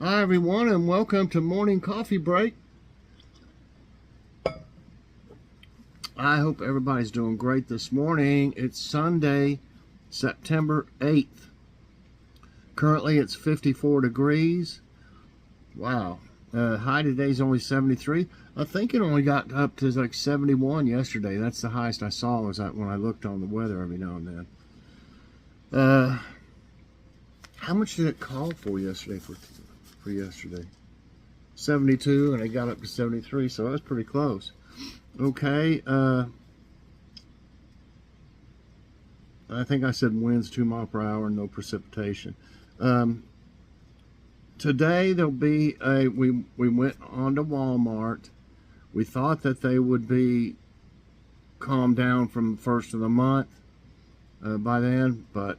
Hi everyone, and welcome to Morning Coffee Break. I hope everybody's doing great this morning. It's Sunday, September 8th. Currently it's 54 degrees. Wow. High today's only 73. I think it only got up to like 71 yesterday. That's the highest I saw was when I looked on the weather every now and then. How much did it call for yesterday? For yesterday, 72, and it got up to 73, so that's pretty close. Okay, I think I said winds 2 miles per hour, no precipitation. Today there'll be we went on to Walmart. We thought that they would be calmed down from the first of the month by then, but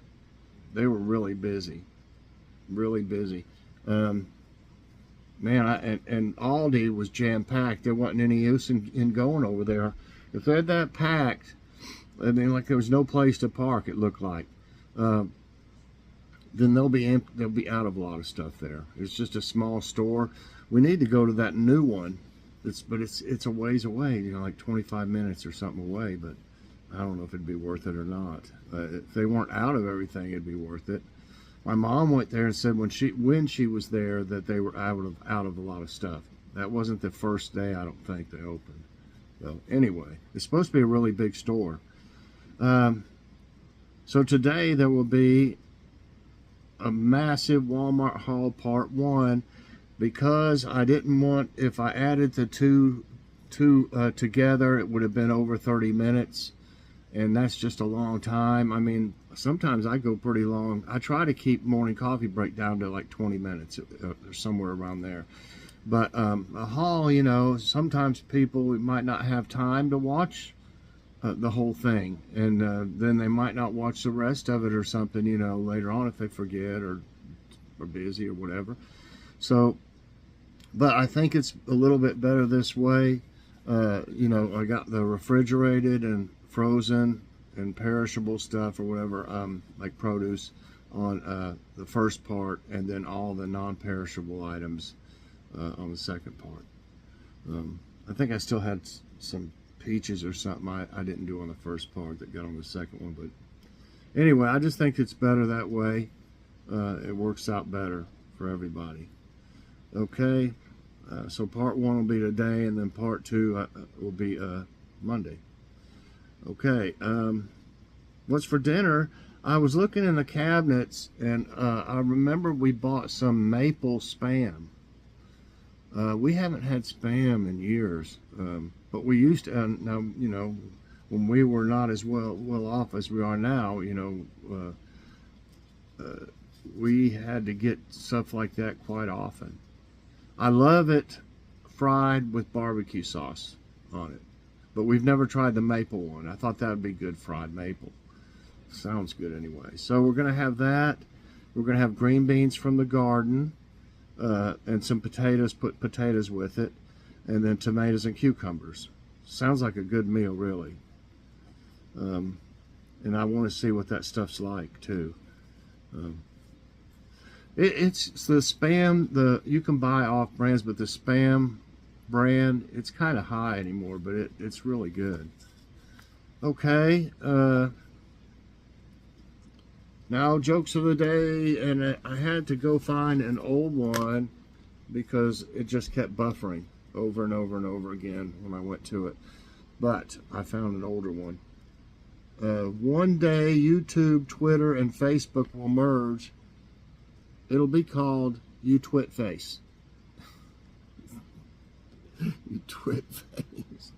they were really busy. Man, and Aldi was jam-packed. There wasn't any use in going over there. If they had that packed, I mean, like there was no place to park, it looked like. Then they'll be out of a lot of stuff there. It's just a small store. We need to go to that new one. But it's a ways away, like 25 minutes or something away. But I don't know if it'd be worth it or not. If they weren't out of everything, it'd be worth it. My mom went there and said when she was there that they were out of a lot of stuff. That wasn't the first day, I don't think, they opened. So anyway, it's supposed to be a really big store. So today there will be a massive Walmart haul part 1 because I didn't want, if I added the two together, it would have been over 30 minutes. And that's just a long time. I mean, sometimes I go pretty long. I try to keep Morning Coffee Break down to like 20 minutes or somewhere around there. But a haul, sometimes people might not have time to watch the whole thing. And then they might not watch the rest of it or something, later on if they forget or are busy or whatever. So, but I think it's a little bit better this way. I got the refrigerated and frozen and perishable stuff or whatever, like produce on the first part, and then all the non-perishable items on the second part. I think I still had some peaches or something I didn't do on the first part that got on the second one, but anyway, I just think it's better that way. It works out better for everybody. Okay, so part 1 will be today, and then part 2 will be Monday. Okay, what's for dinner? I was looking in the cabinets, and I remember we bought some maple Spam. We haven't had Spam in years, but we used to. Now, when we were not as well off as we are now, we had to get stuff like that quite often. I love it fried with barbecue sauce on it. But we've never tried the maple one. I thought that would be good, fried maple. Sounds good anyway. So we're going to have that. We're going to have green beans from the garden and some potatoes, put potatoes with it, and then tomatoes and cucumbers. Sounds like a good meal, really. And I want to see what that stuff's like, too. It's the Spam, you can buy off brands, but the Spam brand, it's kind of high anymore, but it's really good. Okay, now jokes of the day, and I had to go find an old one because it just kept buffering over and over and over again when I went to it, but I found an older one. One day YouTube, Twitter, and Facebook will merge. It'll be called You Twit Face. You twit face.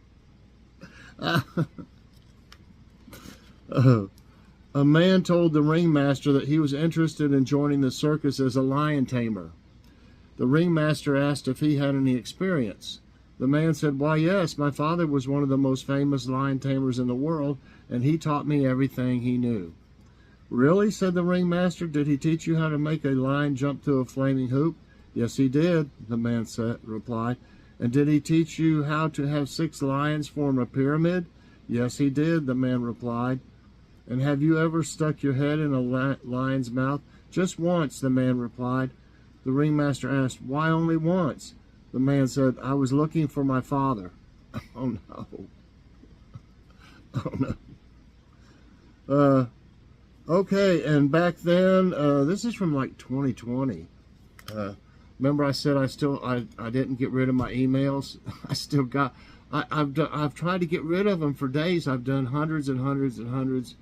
A man told the ringmaster that he was interested in joining the circus as a lion tamer. The ringmaster asked if he had any experience. The man said, "Why, yes, my father was one of the most famous lion tamers in the world, and he taught me everything he knew." "Really?" said the ringmaster. "Did he teach you how to make a lion jump through a flaming hoop?" "Yes, he did," the man replied. "And did he teach you how to have 6 lions form a pyramid?" "Yes, he did," the man replied. "And have you ever stuck your head in a lion's mouth?" "Just once," the man replied. The ringmaster asked, "Why only once?" The man said, "I was looking for my father." Oh no. Oh no. Okay, and back then, this is from like 2020. Remember I said I didn't get rid of my emails? I still got, I've tried to get rid of them for days. I've done hundreds and hundreds and hundreds,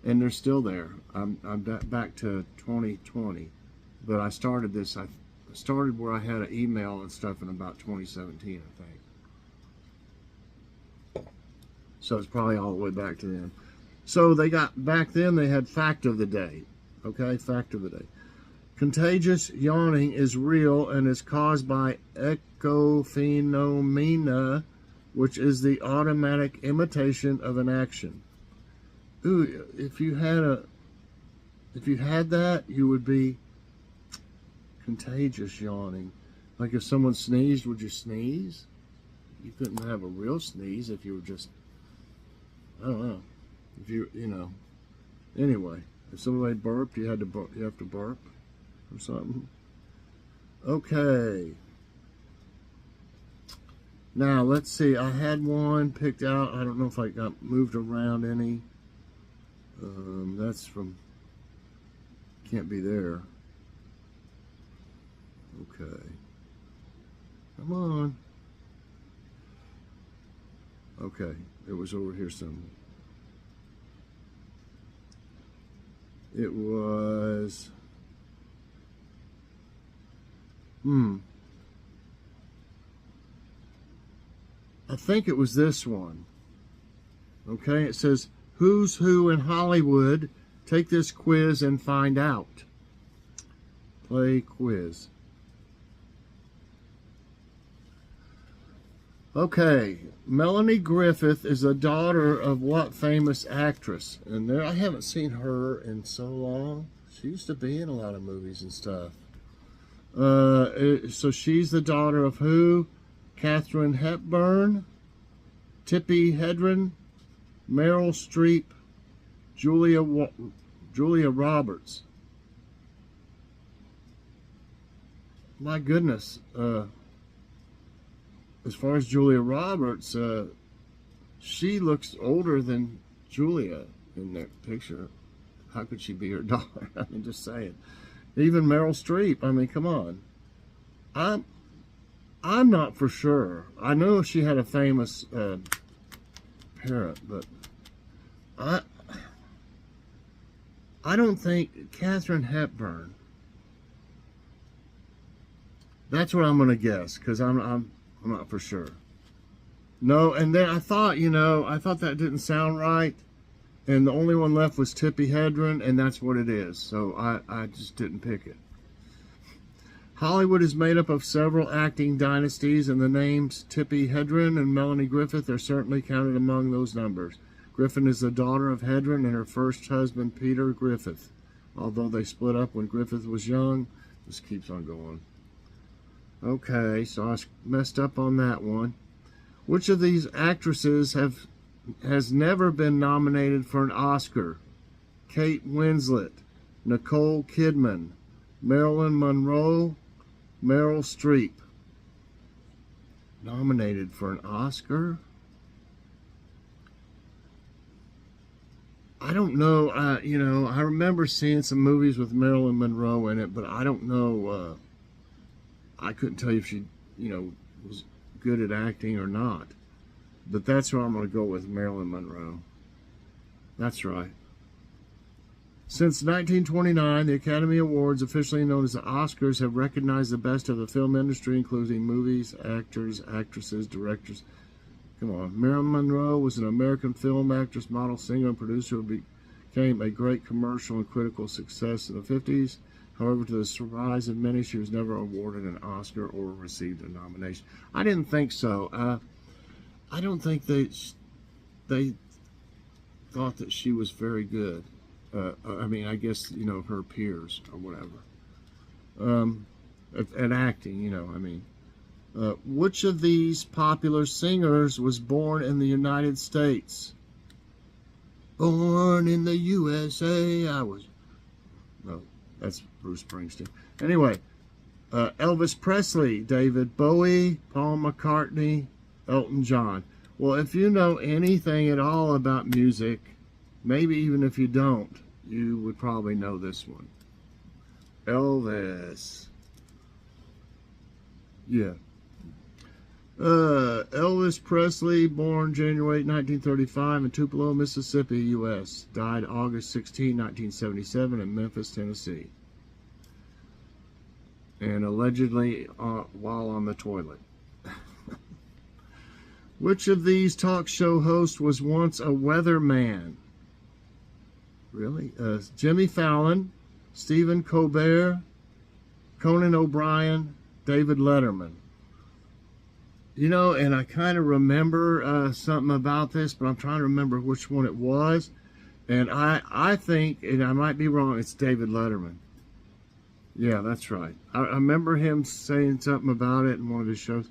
and they're still there. I'm back to 2020, but I started this. I started where I had an email and stuff in about 2017, I think. So it's probably all the way back to then. So they got, back then they had fact of the day. Okay, fact of the day. Contagious yawning is real and is caused by echophenomena, which is the automatic imitation of an action. Ooh, if you had that, you would be contagious yawning. Like if someone sneezed, would you sneeze? You couldn't have a real sneeze if you were just, I don't know. If you know. Anyway, if somebody burped, you have to burp or something. Okay. Now let's see. I had one picked out. I don't know if I got moved around any. That's from. Can't be there. Okay. Come on. Okay, it was over here somewhere. It was, I think it was this one. Okay, it says, "Who's who in Hollywood? Take this quiz and find out." Play quiz. Okay, Melanie Griffith is the daughter of what famous actress? And there, I haven't seen her in so long. She used to be in a lot of movies and stuff. So she's the daughter of who? Katharine Hepburn, Tippi Hedren, Meryl Streep, Julia Roberts. My goodness. As far as Julia Roberts, she looks older than Julia in that picture. How could she be her daughter? I mean, just saying. Even Meryl Streep. I mean, come on. I'm not for sure. I know she had a famous parent, but I don't think Katharine Hepburn. That's what I'm going to guess, because I'm not for sure. No, and then I thought that didn't sound right. And the only one left was Tippi Hedren, and that's what it is. So I just didn't pick it. Hollywood is made up of several acting dynasties, and the names Tippi Hedren and Melanie Griffith are certainly counted among those numbers. Griffith is the daughter of Hedren and her first husband, Peter Griffith. Although they split up when Griffith was young, this keeps on going. Okay, so I messed up on that one. Which of these actresses has never been nominated for an Oscar? Kate Winslet, Nicole Kidman, Marilyn Monroe, Meryl Streep. Nominated for an Oscar? I don't know. I remember seeing some movies with Marilyn Monroe in it, but I don't know. I couldn't tell you if she, was good at acting or not. But that's where I'm going to go with, Marilyn Monroe. That's right. Since 1929, the Academy Awards, officially known as the Oscars, have recognized the best of the film industry, including movies, actors, actresses, directors. Come on. Marilyn Monroe was an American film actress, model, singer, and producer who became a great commercial and critical success in the 50s. However, to the surprise of many, she was never awarded an Oscar or received a nomination. I didn't think so. I don't think they thought that she was very good. I mean, I guess, her peers or whatever. At acting, I mean. Which of these popular singers was born in the United States? Born in the USA, I was... No, that's Bruce Springsteen. Anyway, Elvis Presley, David Bowie, Paul McCartney, Elton John. Well, if you know anything at all about music, maybe even if you don't, you would probably know this one. Elvis. Yeah. Elvis Presley, born January 8, 1935 in Tupelo, Mississippi, U.S. Died August 16, 1977 in Memphis, Tennessee. And allegedly while on the toilet. Which of these talk show hosts was once a weatherman? Really? Jimmy Fallon, Stephen Colbert, Conan O'Brien, David Letterman. You know, and I kind of remember something about this, but I'm trying to remember which one it was. And I think, and I might be wrong, it's David Letterman. Yeah, that's right. I remember him saying something about it in one of his shows.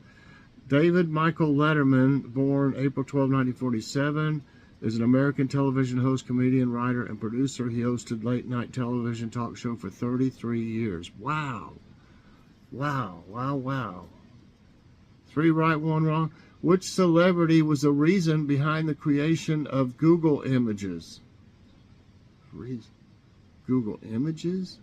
David Michael Letterman, born April 12, 1947, is an American television host, comedian, writer, and producer. He hosted late-night television talk show for 33 years. Wow. Wow, wow, wow. 3 right, 1 wrong. Which celebrity was the reason behind the creation of Google Images? Google Images?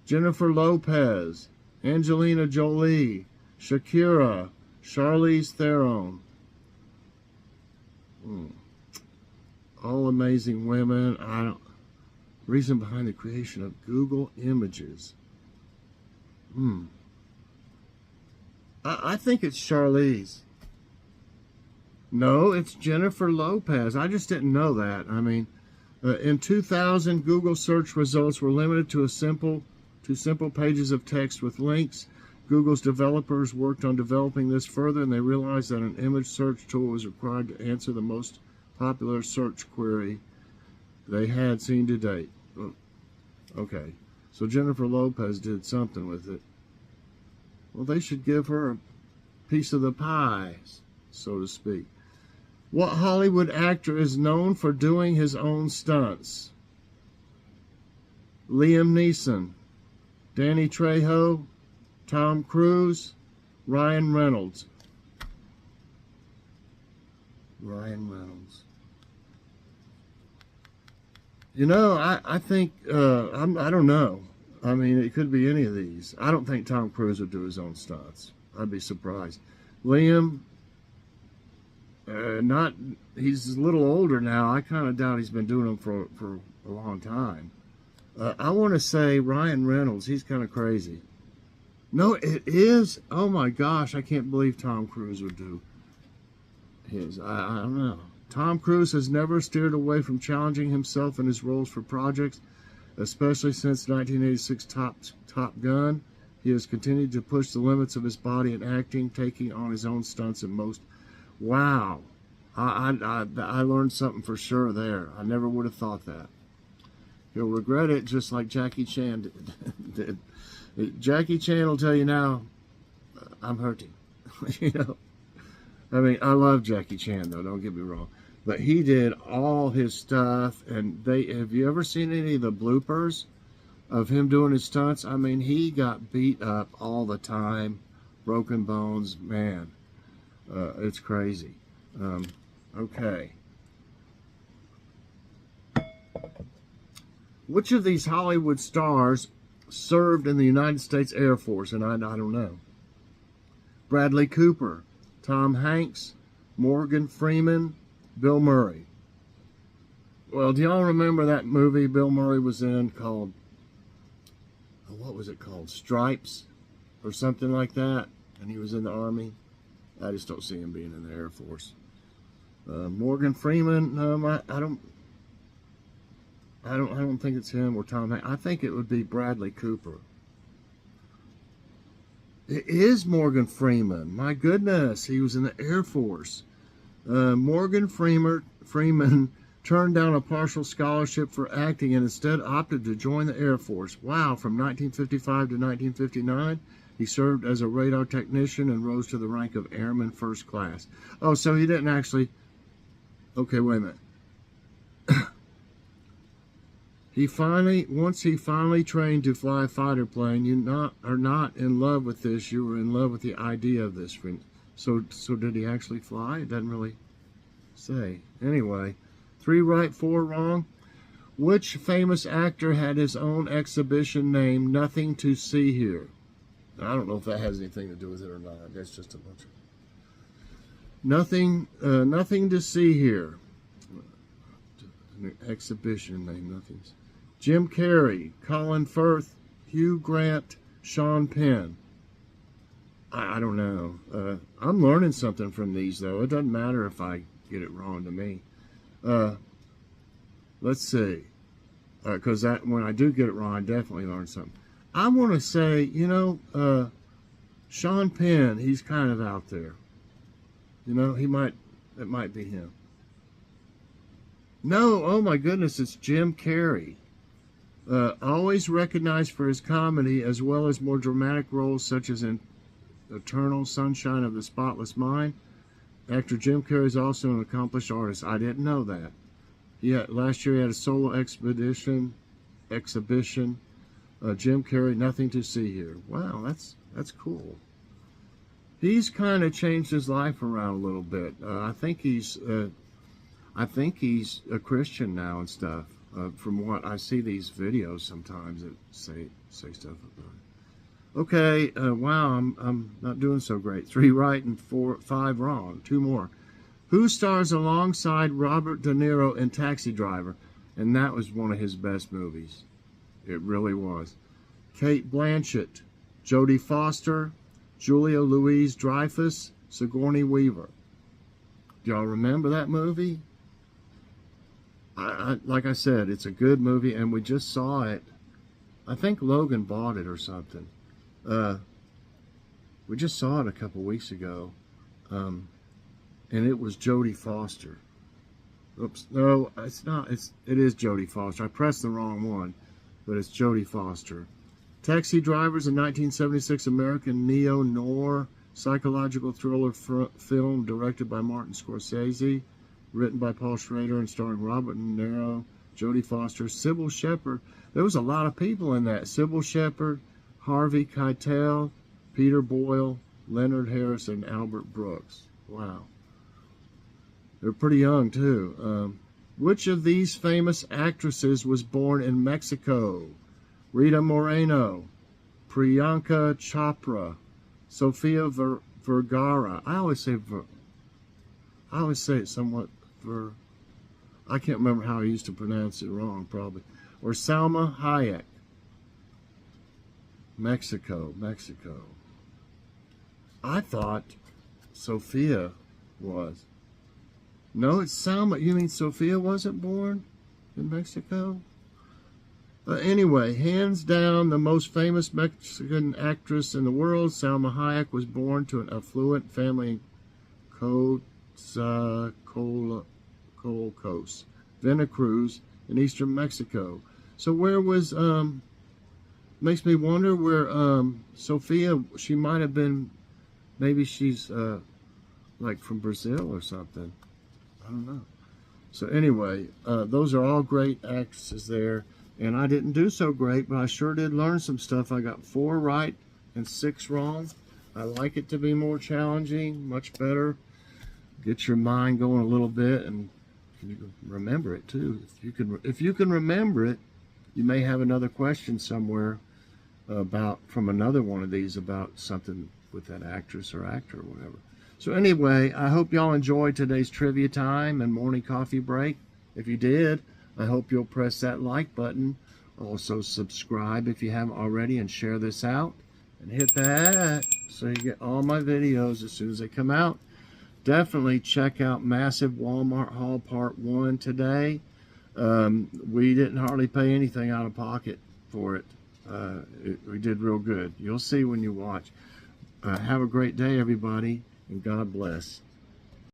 Jennifer Lopez, Angelina Jolie, Shakira, Charlize Theron. All amazing women. Reason behind the creation of Google Images. I think it's Charlize. No, it's Jennifer Lopez. I just didn't know that. I mean, in 2000, Google search results were limited to simple pages of text with links. Google's developers worked on developing this further, and they realized that an image search tool was required to answer the most popular search query they had seen to date. Okay, so Jennifer Lopez did something with it. Well, they should give her a piece of the pie, so to speak. What Hollywood actor is known for doing his own stunts? Liam Neeson, Danny Trejo, Tom Cruise, Ryan Reynolds. Ryan Reynolds. You know, I think, I don't know. I mean, it could be any of these. I don't think Tom Cruise would do his own stunts. I'd be surprised. Liam, he's a little older now. I kind of doubt he's been doing them for a long time. I want to say Ryan Reynolds. He's kind of crazy. No, it is. Oh my gosh, I can't believe Tom Cruise would do his. I don't know. Tom Cruise has never steered away from challenging himself in his roles for projects, especially since 1986 Top Gun. He has continued to push the limits of his body in acting, taking on his own stunts in most. Wow, I learned something for sure there. I never would have thought that. He'll regret it, just like Jackie Chan did. Jackie Chan will tell you now, I'm hurting. You know, I mean, I love Jackie Chan though. Don't get me wrong, but he did all his stuff. And have you ever seen any of the bloopers of him doing his stunts? I mean, he got beat up all the time, broken bones. Man, it's crazy. Okay. Which of these Hollywood stars served in the United States Air Force? And I don't know. Bradley Cooper, Tom Hanks, Morgan Freeman, Bill Murray. Well, do y'all remember that movie Bill Murray was in called, what was it called? Stripes or something like that? And he was in the Army. I just don't see him being in the Air Force. Morgan Freeman, I don't think it's him or Tom Hanks. I think it would be Bradley Cooper. It is Morgan Freeman. My goodness, he was in the Air Force. Morgan Freeman turned down a partial scholarship for acting and instead opted to join the Air Force. Wow, from 1955 to 1959, he served as a radar technician and rose to the rank of Airman First Class. Oh, so he didn't actually... Okay, wait a minute. Once he finally trained to fly a fighter plane, you are not in love with this. You were in love with the idea of this. So did he actually fly? It doesn't really say. Anyway, 3 right, 4 wrong. Which famous actor had his own exhibition named Nothing to See Here? I don't know if that has anything to do with it or not. That's just a bunch of nothing to see here. An exhibition named Nothing. Jim Carrey, Colin Firth, Hugh Grant, Sean Penn. I don't know. I'm learning something from these, though. It doesn't matter if I get it wrong to me. Let's see. Because when I do get it wrong, I definitely learn something. I want to say, Sean Penn, he's kind of out there. It might be him. No, oh my goodness, it's Jim Carrey. Always recognized for his comedy as well as more dramatic roles such as in Eternal Sunshine of the Spotless Mind. Actor Jim Carrey is also an accomplished artist. I didn't know that. Last year he had a solo exhibition. Jim Carrey, Nothing to See Here. Wow, that's cool. He's kind of changed his life around a little bit. I think he's a Christian now and stuff. From what I see these videos sometimes that say stuff about it. Okay, wow, I'm not doing so great. 3 right and 5 wrong. 2 more. Who stars alongside Robert De Niro in Taxi Driver? And that was one of his best movies. It really was. Cate Blanchett, Jodie Foster, Julia Louis-Dreyfus, Sigourney Weaver. Do y'all remember that movie? Like I said, it's a good movie, and we just saw it. I think Logan bought it or something. We just saw it a couple weeks ago, and it was Jodie Foster. Oops, no, it's not. It is Jodie Foster. I pressed the wrong one, but it's Jodie Foster. Taxi Driver is a 1976 American neo-noir psychological thriller film directed by Martin Scorsese, written by Paul Schrader and starring Robert De Niro, Jodie Foster, Sybil Shepherd. There was a lot of people in that. Sybil Shepherd, Harvey Keitel, Peter Boyle, Leonard Harris, and Albert Brooks. Wow. They're pretty young, too. Which of these famous actresses was born in Mexico? Rita Moreno, Priyanka Chopra, Sofia Vergara. I always say it somewhat I can't remember how I used to pronounce it wrong, probably. Or Salma Hayek. Mexico. I thought Sophia was. No, it's Salma. You mean Sophia wasn't born in Mexico? Anyway, hands down, the most famous Mexican actress in the world, Salma Hayek, was born to an affluent family in Coatzacoalcos, Veracruz, in eastern Mexico. So where was, makes me wonder where Sophia, she might have been, maybe she's like from Brazil or something. I don't know. So anyway, those are all great actresses there. And I didn't do so great, but I sure did learn some stuff. I got 4 right and 6 wrong. I like it to be more challenging, much better. Get your mind going a little bit, and you can remember it too. If you can remember it, you may have another question somewhere from another one of these about something with that actress or actor or whatever. So anyway, I hope y'all enjoyed today's trivia time and morning coffee break. If you did, I hope you'll press that like button. Also subscribe if you haven't already, and share this out. And hit that so you get all my videos as soon as they come out. Definitely check out Massive Walmart Haul Part 1 today. We didn't hardly pay anything out of pocket for it. We did real good. You'll see when you watch. Have a great day, everybody, and God bless.